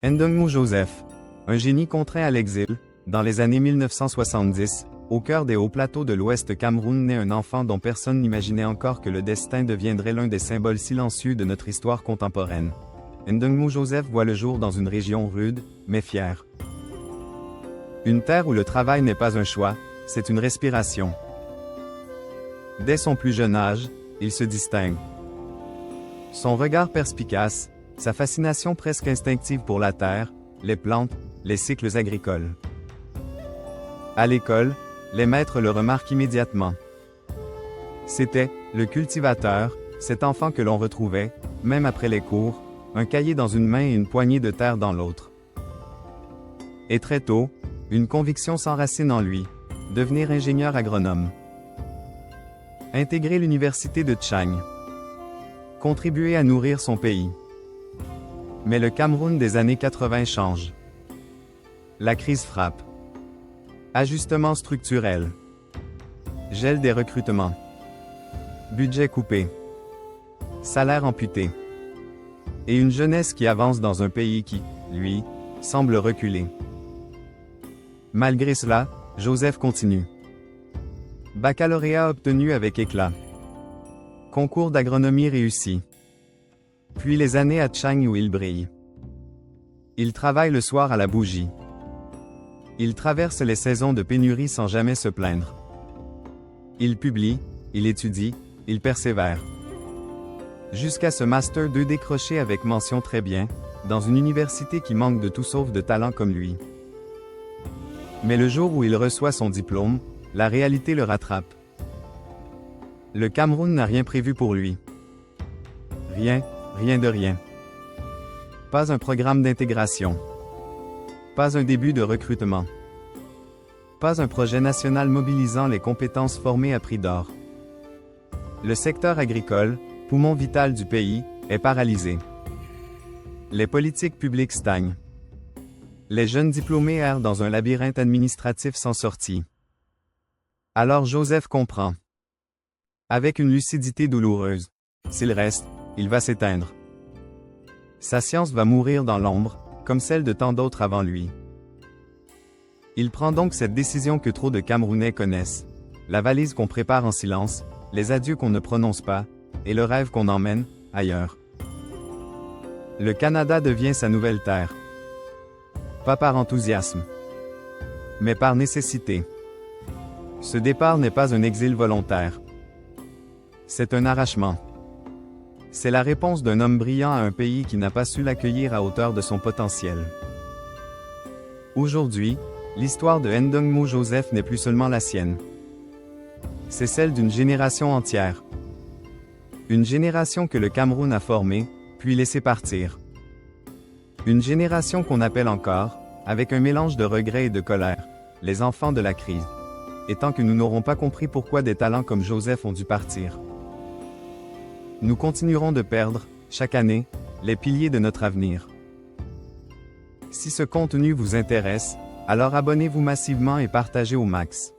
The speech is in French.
Ndungmu Joseph, un génie contraint à l'exil, dans les années 1970, au cœur des hauts plateaux de l'Ouest Cameroun naît un enfant dont personne n'imaginait encore que le destin deviendrait l'un des symboles silencieux de notre histoire contemporaine. Ndungmu Joseph voit le jour dans une région rude, mais fière. Une terre où le travail n'est pas un choix, c'est une respiration. Dès son plus jeune âge, il se distingue. Son regard perspicace, sa fascination presque instinctive pour la terre, les plantes, les cycles agricoles. À l'école, les maîtres le remarquent immédiatement. C'était le cultivateur, cet enfant que l'on retrouvait, même après les cours, un cahier dans une main et une poignée de terre dans l'autre. Et très tôt, une conviction s'enracine en lui, devenir ingénieur agronome. Intégrer l'université de Tchang. Contribuer à nourrir son pays. Mais le Cameroun des années 80 change. La crise frappe. Ajustement structurel. Gel des recrutements. Budget coupé. Salaire amputé. Et une jeunesse qui avance dans un pays qui, lui, semble reculer. Malgré cela, Joseph continue. Baccalauréat obtenu avec éclat. Concours d'agronomie réussi. Puis les années à Tchang où il brille. Il travaille le soir à la bougie. Il traverse les saisons de pénurie sans jamais se plaindre. Il publie, il étudie, il persévère. Jusqu'à ce Master 2 décroché avec mention très bien, dans une université qui manque de tout sauf de talent comme lui. Mais le jour où il reçoit son diplôme, la réalité le rattrape. Le Cameroun n'a rien prévu pour lui. Rien de rien. Pas un programme d'intégration. Pas un début de recrutement. Pas un projet national mobilisant les compétences formées à prix d'or. Le secteur agricole, poumon vital du pays, est paralysé. Les politiques publiques stagnent. Les jeunes diplômés errent dans un labyrinthe administratif sans sortie. Alors Joseph comprend. Avec une lucidité douloureuse. S'il reste, il va s'éteindre. Sa science va mourir dans l'ombre, comme celle de tant d'autres avant lui. Il prend donc cette décision que trop de Camerounais connaissent. La valise qu'on prépare en silence, les adieux qu'on ne prononce pas, et le rêve qu'on emmène ailleurs. Le Canada devient sa nouvelle terre. Pas par enthousiasme, mais par nécessité. Ce départ n'est pas un exil volontaire. C'est un arrachement. C'est la réponse d'un homme brillant à un pays qui n'a pas su l'accueillir à hauteur de son potentiel. Aujourd'hui, l'histoire de Ndungmu Joseph n'est plus seulement la sienne. C'est celle d'une génération entière. Une génération que le Cameroun a formée, puis laissée partir. Une génération qu'on appelle encore, avec un mélange de regret et de colère, les enfants de la crise. Et tant que nous n'aurons pas compris pourquoi des talents comme Joseph ont dû partir, nous continuerons de perdre, chaque année, les piliers de notre avenir. Si ce contenu vous intéresse, alors abonnez-vous massivement et partagez au max.